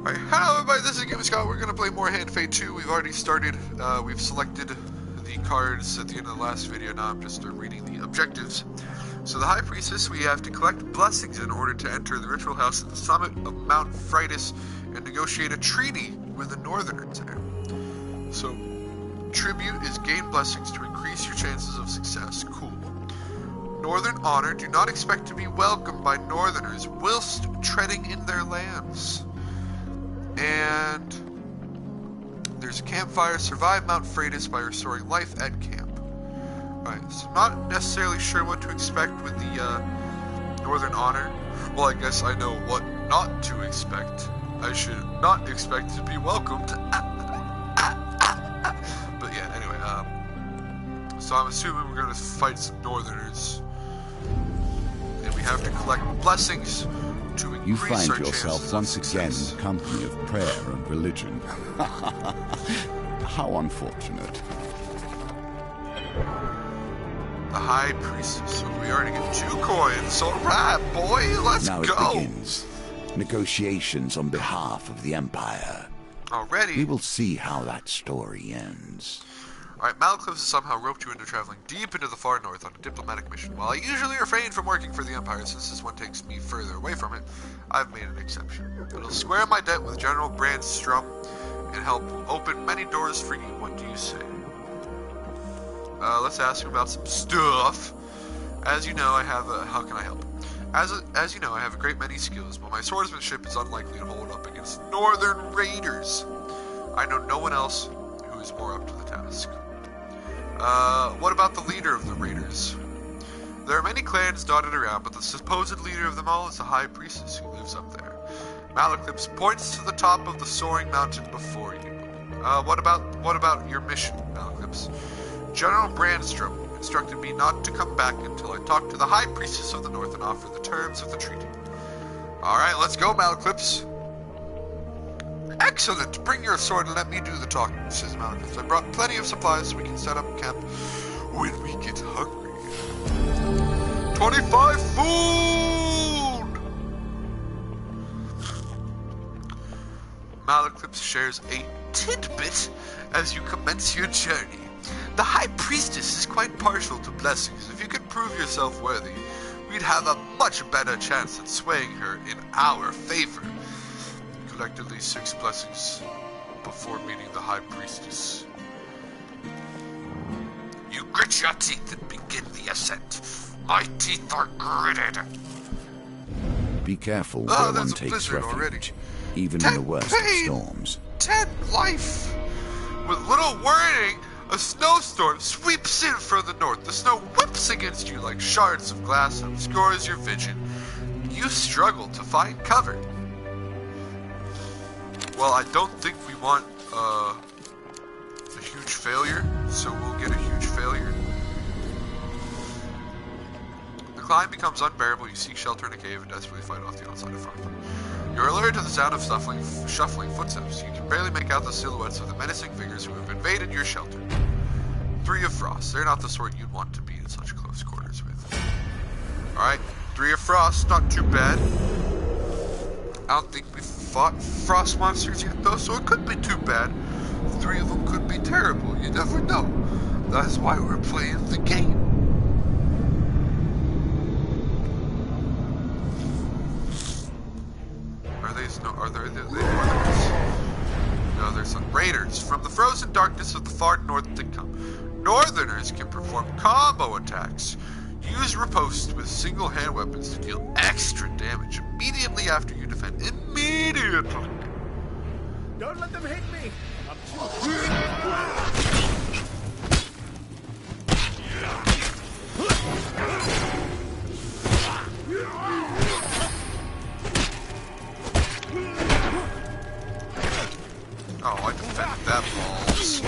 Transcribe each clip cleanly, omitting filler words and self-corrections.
Alright, hello everybody, this is GamingScot. We're going to play more Hand Fate 2. We've already started. We've selected the cards at the end of the last video. Now I'm just reading the objectives. So the High Priestess, we have to collect blessings in order to enter the ritual house at the summit of Mount Priestess and negotiate a treaty with the Northerners there. So, tribute is gain blessings to increase your chances of success. Cool. Northern honor, do not expect to be welcomed by Northerners whilst treading in their lands. And there's a campfire. Survive Mount Priestess by restoring life at camp. Alright, so I'm not necessarily sure what to expect with the Northern honor. Well, I guess I know what not to expect. I should not expect to be welcomed. But yeah, anyway, so I'm assuming we're going to fight some Northerners. And we have to collect blessings to increase You find our yourself once again in the company of prayer and religion. How unfortunate. The High Priestess. So we already get 2 coins. Alright, boy, let's now go. Now it begins. Negotiations on behalf of the Empire. Already? We will see how that story ends. Alright, Malcliff has somehow roped you into traveling deep into the far north on a diplomatic mission. While I usually refrain from working for the Empire, since this one takes me further away from it, I've made an exception. It'll square my debt with General Brandstrom and help open many doors for you. What do you say? Let's ask him about some stuff. As you know, I have a... How can I help? As you know, I have a great many skills, but my swordsmanship is unlikely to hold up against Northern Raiders. I know no one else who is more up to the task. What about the leader of the Raiders? There are many clans dotted around, but the supposed leader of them all is the High Priestess who lives up there. Malaclips points to the top of the soaring mountain before you. What about your mission, Malaclips? General Brandstrom instructed me not to come back until I talk to the High Priestess of the North and offer the terms of the treaty. Alright, let's go, Malaclips. Excellent! Bring your sword and let me do the talking, says Malaclips. I brought plenty of supplies so we can set up camp when we get hungry. 25 food! Malaclips shares a tidbit as you commence your journey. The High Priestess is quite partial to blessings. If you could prove yourself worthy, we'd have a much better chance at swaying her in our favor. Collect at least 6 blessings before meeting the High Priestess. You grit your teeth and begin the ascent. My teeth are gritted. Be careful where one takes refuge, already. Even in the worst of storms. 10 life! With little warning, a snowstorm sweeps in from the north. The snow whips against you like shards of glass and obscures your vision. You struggle to find cover. Well, I don't think we want a huge failure, so we'll get a huge failure. The climb becomes unbearable. You seek shelter in a cave and desperately fight off the outside in front. You're alerted to the sound of shuffling footsteps. You can barely make out the silhouettes of the menacing figures who have invaded your shelter. 3 of Frost. They're not the sort you'd want to be in such close quarters with. Alright, 3 of Frost. Not too bad. I don't think we've fought frost monsters yet, though, so it could be too bad. 3 of them could be terrible. You never know. That's why we're playing the game. Are there Northerners? No, there's some Raiders. From the frozen darkness of the far north they come. Northerners can perform combo attacks. Use riposte with single hand weapons to deal extra damage immediately after you defend. Immediately! Don't let them hit me! Oh, I defended that balls.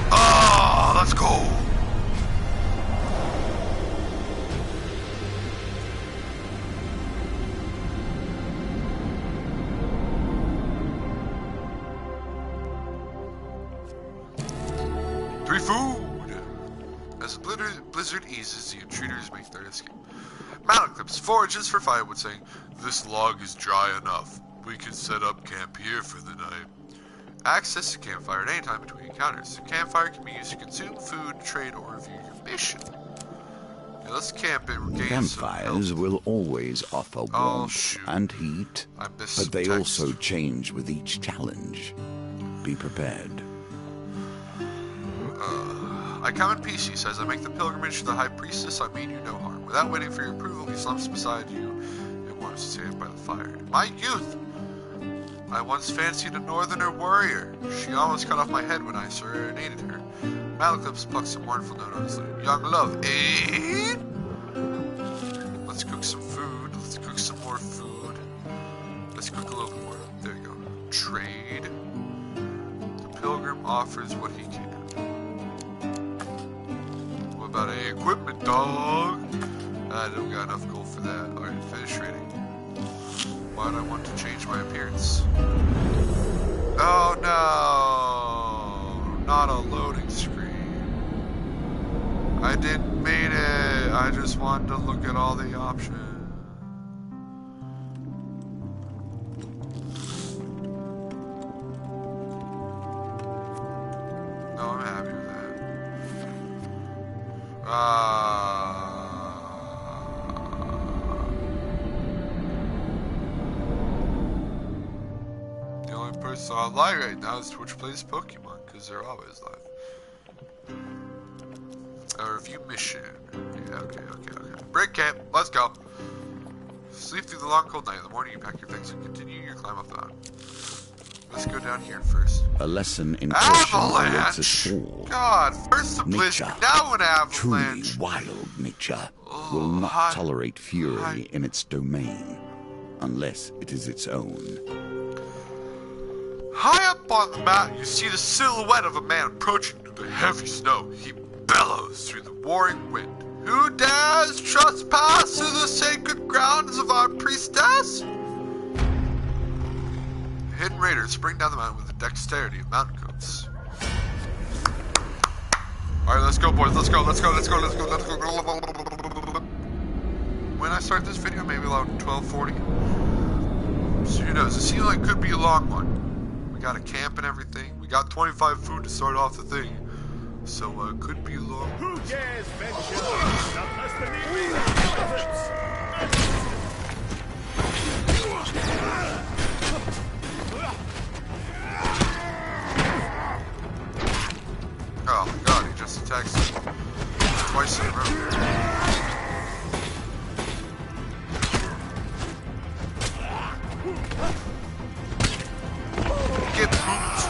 Oh, let's go. Free food! As the blizzard eases, the intruders make their escape. Malaclips forages for firewood, saying, "This log is dry enough. We can set up camp here for the night." Access to campfire at any time between encounters. The campfire can be used to consume food, trade, or review your mission. Yeah, let's camp and regain Campfires will always offer warmth and heat, but they also change with each challenge. Be prepared. I comment PC says, "I make the pilgrimage to the High Priestess, I mean you no harm." Without waiting for your approval, he slumps beside you and wants to stand by the fire. In my youth, I once fancied a northerner warrior. She almost cut off my head when I serenaded her. Malaclips plucks a mournful note on his lute. Young love, eh? Let's cook some food. Let's cook some more food. Let's cook a little bit more. There you go. Trade. The pilgrim offers what he can. What about a equipment, dog? I don't got enough gold for that. Alright, finish trading. Why do I want to change my appearance? Oh no! Not a loading screen. I didn't mean it. I just wanted to look at all the options. No, I'm happy with that. The only person online right now is Twitch Plays Pokemon, because they're always live. A review mission. Yeah, okay. Break camp, let's go. Sleep through the long cold night. In the morning you pack your things and continue your climb up the mountain. Let's go down here first. A lesson in caution awaits us all. God, first the blizzard, now an avalanche. Truly wild nature will not tolerate fury in its domain, unless it is its own. High up on the mountain, you see the silhouette of a man approaching through the heavy snow. He bellows through the warring wind. Who dares trespass to the sacred grounds of our priestess? Hidden raiders spring down the mountain with the dexterity of mountain goats. Alright, let's go, boys. Let's go. When I start this video, maybe around 12:40. So who knows? It seems like it could be a long one. We got a camp and everything. We got 25 food to start off the thing. So, could be a long one. Who dares venture? Not less than the elephants. Oh my god, he just attacks me twice in a row. Get pooped.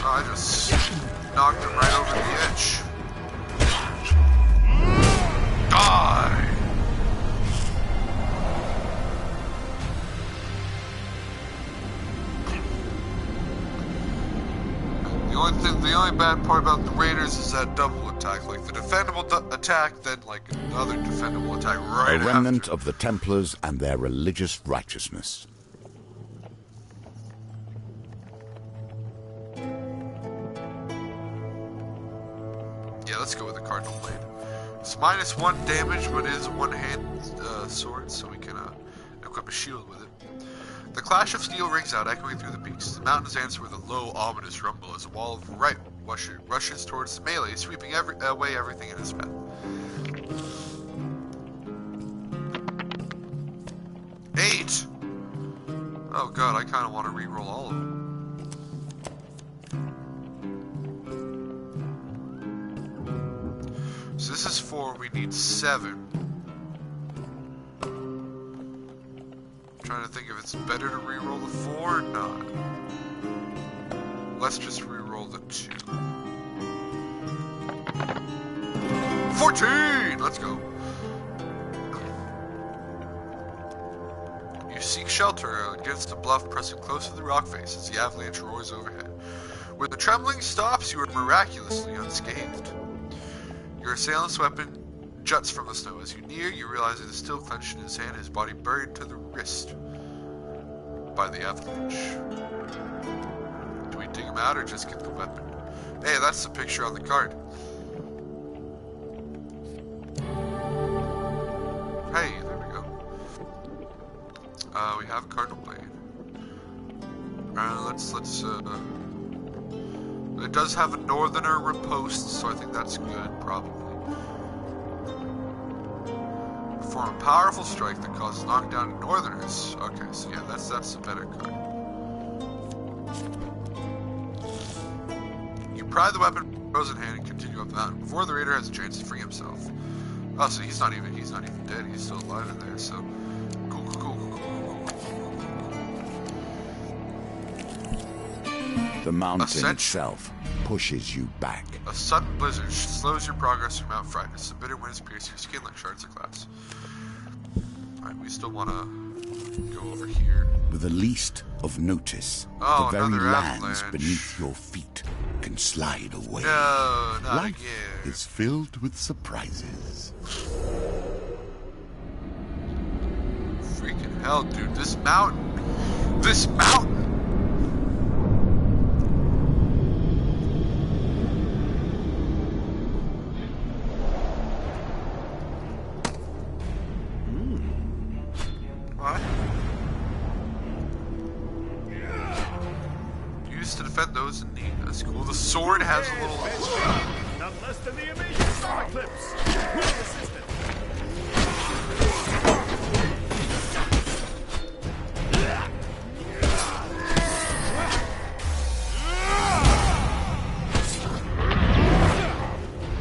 Oh, I just knocked him right over the edge. Die! The only bad part about the raiders is that double attack. Like the defendable attack, then like another defendable attack right after. A remnant of the Templars and their religious righteousness. Yeah, let's go with the Cardinal Blade. It's -1 damage, but it is a one-hand sword, so we can equip a shield with it. The clash of steel rings out, echoing through the peaks. The mountains answer with a low, ominous rumble as a wall of right rushes towards the melee, sweeping away everything in its path. 8! Oh god, I kind of want to re-roll all of them. So this is 4, we need 7. Trying to think if it's better to re-roll the 4 or not. Let's just re-roll the 2. 14! Let's go. You seek shelter against a bluff pressing close to the rock face as the avalanche roars overhead. When the trembling stops, you are miraculously unscathed. Your assailant's weapon juts from the snow. As you near, you realize it is still clenched in his hand, his body buried to the wrist by the avalanche. Do we dig him out or just get the weapon? Hey, that's the picture on the card. Hey, there we go. We have a cardinal blade. It does have a northerner riposte, so I think that's good, probably. Perform a powerful strike that causes knockdown to northerners. Okay, so yeah, that's a better card. You pry the weapon from the frozen hand and continue up the mountain before the raider has a chance to free himself. Oh, so he's not even dead. He's still alive in there. So cool. The mountain itself pushes you back. A sudden blizzard slows your progress through Mount Fridas. The bitter winds pierce your skin like shards of glass. Alright, we still want to go over here. With the least of notice, the very lands beneath your feet can slide away. No, not Life again. is filled with surprises. Freaking hell, dude. This mountain. This mountain. What? Used to defend those in need. That's cool. The sword has a little... Not less than the amazing solar eclipse. Who assisted?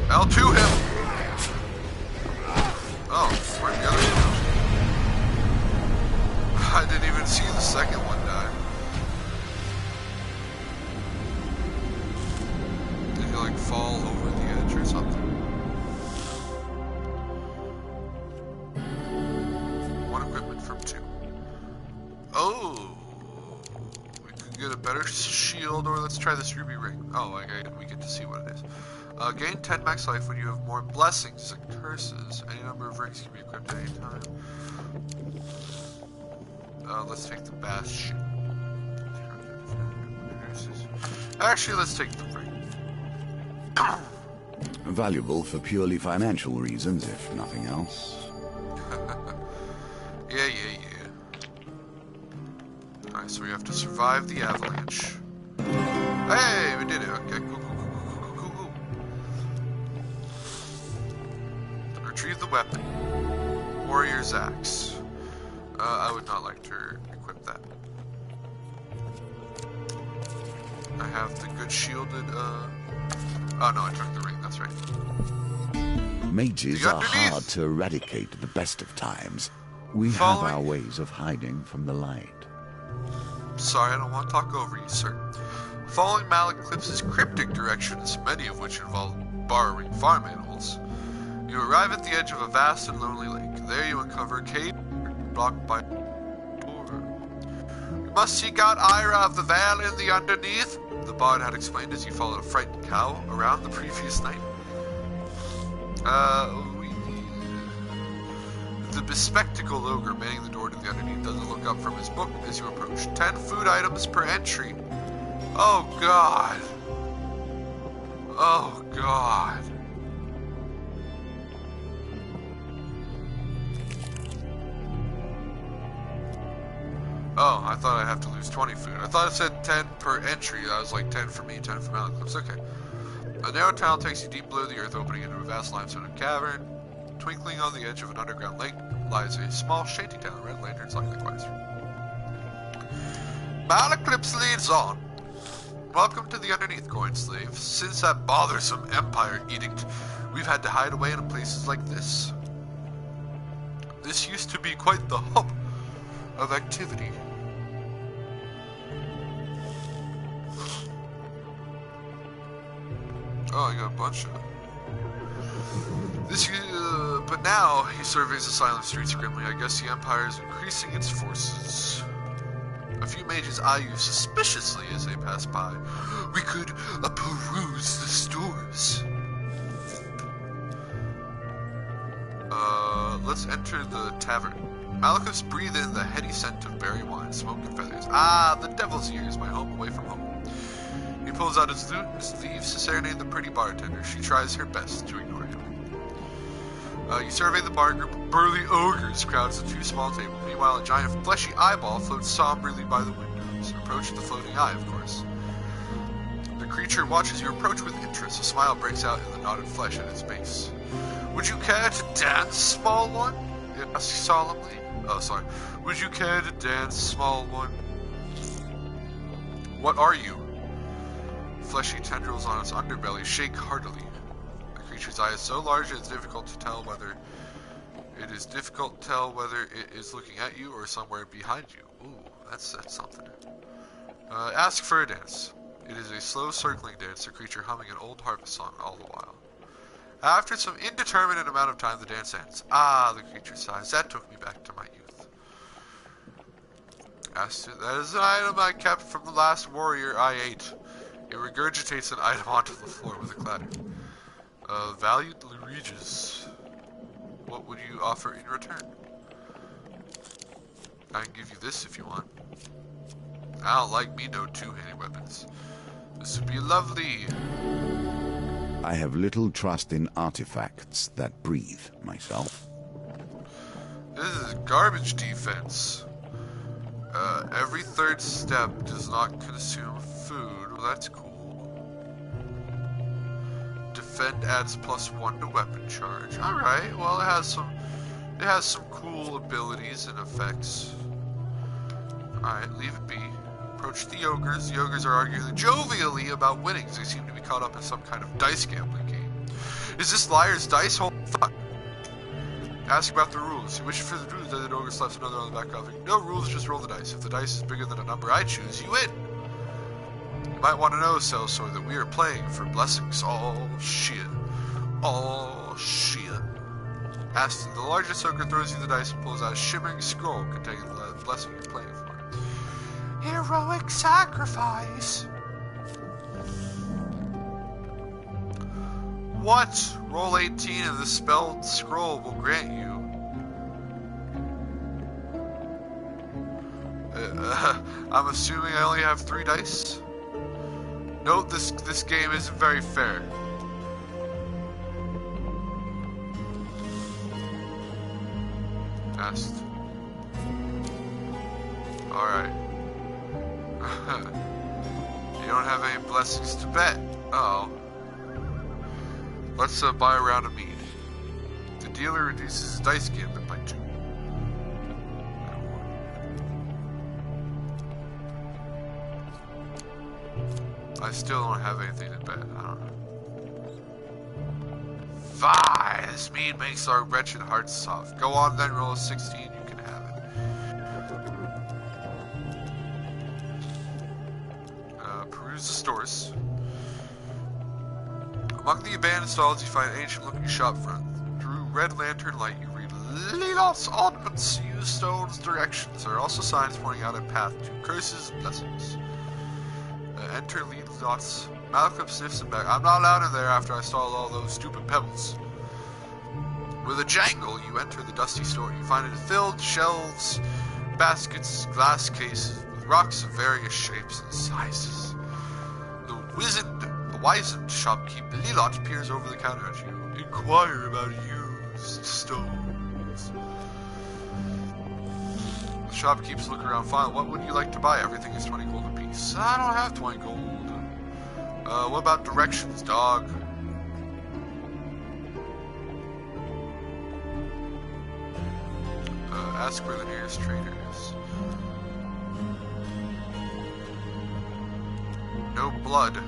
L2 him! Oh, where'd the other go? I didn't even see the second one die. Did he like fall over the edge or something? One equipment from 2. Oh! We could get a better shield, or let's try this ruby ring. Oh, we get to see what it is. Gain 10 max life when you have more blessings and curses. Any number of rings can be equipped at any time. Let's take the bastion. Actually, let's take the ring. Valuable for purely financial reasons, if nothing else. Yeah. Alright, so we have to survive the avalanche. Hey, we did it. Okay, cool. Retrieve the weapon. Warrior's Axe. I would not like to equip that. I have the good shielded, Oh no, I took the ring, that's right. Mages are hard to eradicate at the best of times. We have our ways of hiding from the light. Sorry, I don't want to talk over you, sir. Following Malaclipse's cryptic directions, many of which involve borrowing farm animals, you arrive at the edge of a vast and lonely lake. There you uncover a cave blocked by a door. You must seek out Ira of the Vale in the underneath, the bard had explained as he followed a frightened cow around the previous night. The bespectacled ogre manning the door to the underneath doesn't look up from his book as you approach. 10 food items per entry. Oh god. Oh god. Oh, I thought I'd have to lose 20 food. I thought it said 10 per entry. I was like 10 for me, 10 for Malaclips. Okay. A narrow tunnel takes you deep below the earth, opening into a vast limestone cavern. Twinkling on the edge of an underground lake lies a small shanty town. Red lanterns light likewise. Malaclips leads on. Welcome to the Underneath, coin slave. Since that bothersome Empire edict, we've had to hide away in places like this. This used to be quite the hub of activity. Oh, I got a bunch of... but now he surveys the silent streets grimly. I guess the Empire is increasing its forces. A few mages eye you suspiciously as they pass by. We could peruse the stores. Let's enter the tavern. Malachus breathed in the heady scent of berry wine, smoke, and feathers. Ah, the devil's ears, my home away from home. He pulls out his lute and leaves to serenade the pretty bartender. She tries her best to ignore him. You survey the bar group of burly ogres crowds the two small tables. Meanwhile, a giant fleshy eyeball floats somberly by the windows. Approach the floating eye, of course. The creature watches you approach with interest. A smile breaks out in the knotted flesh at its base. Would you care to dance, small one? It asks solemnly. Oh, sorry. Would you care to dance, small one? What are you? Fleshy tendrils on its underbelly shake heartily. The creature's eye is so large it's difficult to tell whether it is looking at you or somewhere behind you. Ooh, that's something. Ask for a dance. It is a slow circling dance, the creature humming an old harvest song all the while. After some indeterminate amount of time, the dance ends. Ah, the creature sighs. That took me back to my youth. That is an item I kept from the last warrior I ate. It regurgitates an item onto the floor with a clatter. Valued Regis. What would you offer in return? I can give you this if you want. I don't like me no two-handed weapons. This would be lovely. I have little trust in artifacts that breathe, myself. This is garbage defense. Every third step does not consume food. Well, that's cool. Defend adds +1 to weapon charge. Alright, well it has some cool abilities and effects. Alright, leave it be. Approach the ogres. The ogres are arguing jovially about winnings. They seem to be caught up in some kind of dice gambling game. Is this liar's dice hole? Fuck. Ask about the rules. You wish for the rules that the ogre slaps another on the back of it. No rules, just roll the dice. If the dice is bigger than a number I choose, you win. You might want to know, Sellsword, that we are playing for blessings. Oh shit. Oh shit. Aston, the largest ogre throws you the dice and pulls out a shimmering scroll containing the blessing you're playing for. Heroic sacrifice. What? Roll 18 and the spelled scroll will grant you. I'm assuming I only have 3 dice? Note this game isn't very fair. Test. Alright. You don't have any blessings to bet. Uh-oh. Let's buy a round of mead. The dealer reduces his dice gambit by 2. I still don't have anything to bet. I don't know. Fine! This mead makes our wretched hearts soft. Go on then, roll a 16. You can have it. Peruse the stores. Among the abandoned stalls, you find an ancient-looking shop front. Through red lantern light, you read Lilith's oddments. Use stone's directions. There are also signs pointing out a path to curses and blessings. Enter Lilith's. Malcolm sniffs him back. I'm not allowed in there after I stole all those stupid pebbles. With a jangle, you enter the dusty store. You find it filled, shelves, baskets, glass cases, with rocks of various shapes and sizes. The wizened shopkeeper Lilith peers over the counter at you. Inquire about used stones. The shopkeepers look around. Fine. What would you like to buy? Everything is 20 gold apiece. I don't have 20 gold. What about directions, dog? Ask where the nearest trader is. No blood.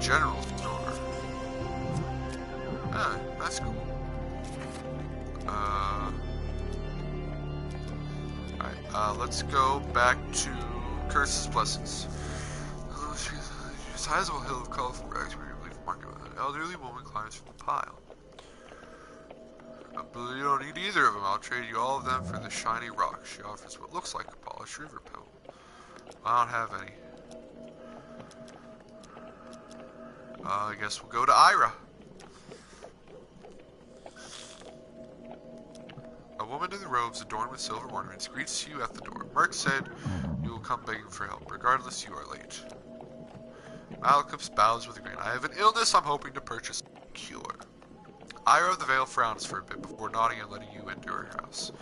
General store. Ah, that's cool. Alright, let's go back to Curse's Blessings. A sizable hill of colorful rags where you believe market with an elderly woman climbs from the pile. But you don't need either of them. I'll trade you all of them for the shiny rock. She offers what looks like a polished river pebble. I don't have any. I guess we'll go to Ira. A woman in the robes adorned with silver ornaments greets you at the door. Merc said you come begging for help. Regardless, you are late. Malekith bows with a grin. I have an illness I'm hoping to purchase a cure. Ira of the Vale frowns for a bit before nodding and letting you into her house.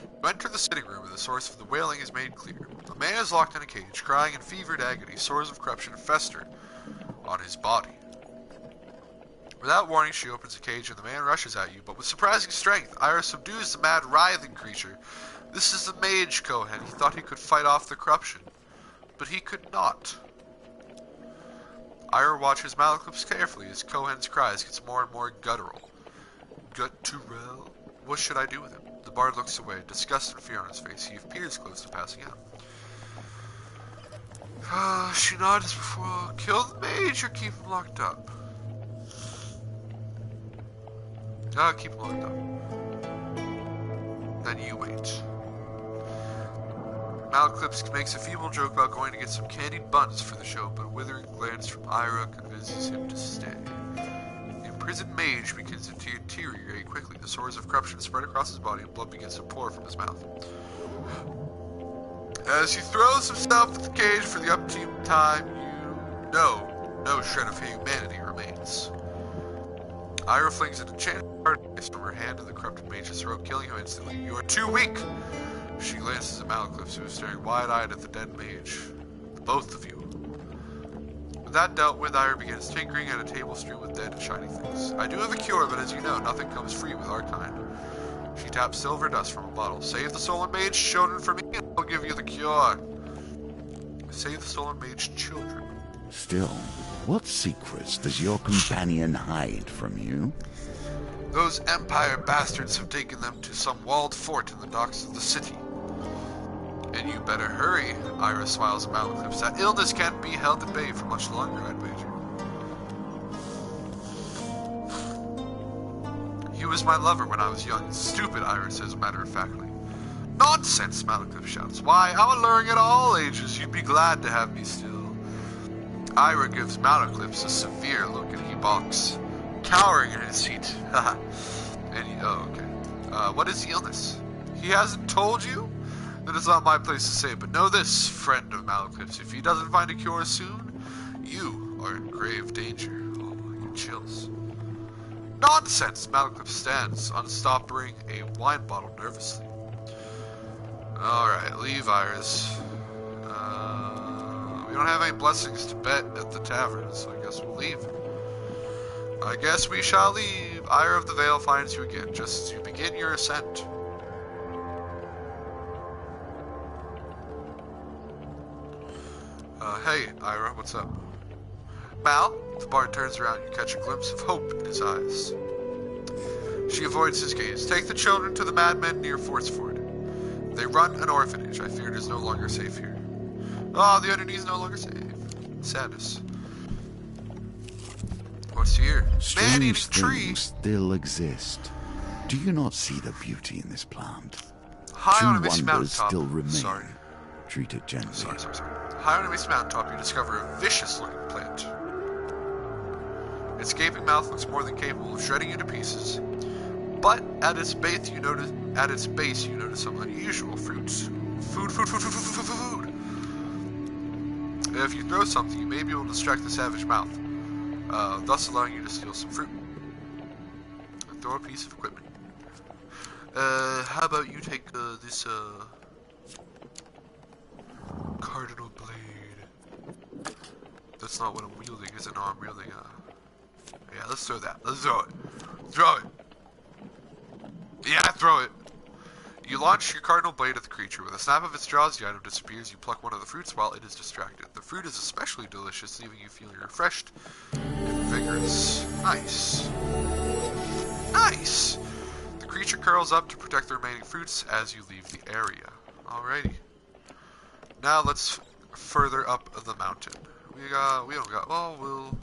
You enter the sitting room and the source of the wailing is made clear. A man is locked in a cage, crying in fevered agony. Sores of corruption fester on his body. Without warning, she opens the cage and the man rushes at you, but with surprising strength, Ira subdues the mad, writhing creature. This is the mage Cohen. He thought he could fight off the corruption, but he could not. Ira watches Malekith carefully as Cohen's cries gets more and more guttural. Guttural? What should I do with him? The bard looks away, disgust and fear on his face. He appears close to passing out. She nods before. Kill the mage or keep him locked up? Keep him locked up. Then you wait. Malekith makes a feeble joke about going to get some candied buns for the show, but a withering glance from Ira convinces him to stay. The imprisoned mage begins to deteriorate quickly. The sores of corruption spread across his body and blood begins to pour from his mouth. As he throws himself at the cage for the umpteenth time, you know no shred of humanity remains. Ira flings an enchanted card from her hand to the corrupted mage's throat, killing him instantly. You are too weak! She glances at Malekith, who is staring wide-eyed at the dead mage. Both of you. With that dealt with, Ira begins tinkering at a table strewn with dead and shiny things. I do have a cure, but as you know, nothing comes free with our kind. She taps silver dust from a bottle. Save the stolen mage children for me, and I'll give you the cure. Save the stolen mage children. Still, what secrets does your companion hide from you? Those Empire bastards have taken them to some walled fort in the docks of the city. And you better hurry, Ira smiles at Malekith. That illness can't be held at bay for much longer, I'd wager. He was my lover when I was young. Stupid, Ira says matter-of-factly. Nonsense, Malekith shouts. Why, I'm alluring at all ages. You'd be glad to have me still. Ira gives Malekith a severe look and he balks, cowering in his seat. Okay. What is the illness? He hasn't told you? That is not my place to say, but know this, friend of Malekith's. If he doesn't find a cure soon, you are in grave danger. Oh, I get chills. Nonsense! Malekith stands, unstopping a wine bottle nervously. Alright, leave, Iris. We don't have any blessings to bet at the tavern, so I guess we'll leave. I guess we shall leave. Ira of the Vale finds you again, just as you begin your ascent. Hey, Ira, what's up? Mal, the bard turns around. You catch a glimpse of hope in his eyes. She avoids his gaze. Take the children to the madmen near Fortsford. They run an orphanage. I fear it is no longer safe here. Ah, the underneath is no longer safe. Sadness. What's here? Strange things still exist. Do you not see the beauty in this plant? High on a misty wonders mountaintop. still remain. Sorry. Treat it gently. Sorry. High on a misty mountaintop, you discover a vicious-looking plant. Its gaping mouth looks more than capable of shredding you to pieces. But at its base, you notice some unusual fruits. Food. If you throw something, you may be able to distract the savage mouth, thus allowing you to steal some fruit. Throw a piece of equipment. How about you take this cardinal blade? That's not what I'm wielding, is it? No, I'm wielding yeah, let's throw that. Let's throw it. Throw it. Yeah, throw it. You launch your cardinal blade at the creature. With a snap of its jaws, the item disappears. You pluck one of the fruits while it is distracted. The fruit is especially delicious, leaving you feeling refreshed and vigorous. Nice. Nice! The creature curls up to protect the remaining fruits as you leave the area. Alrighty. Now let's further up the mountain. We'll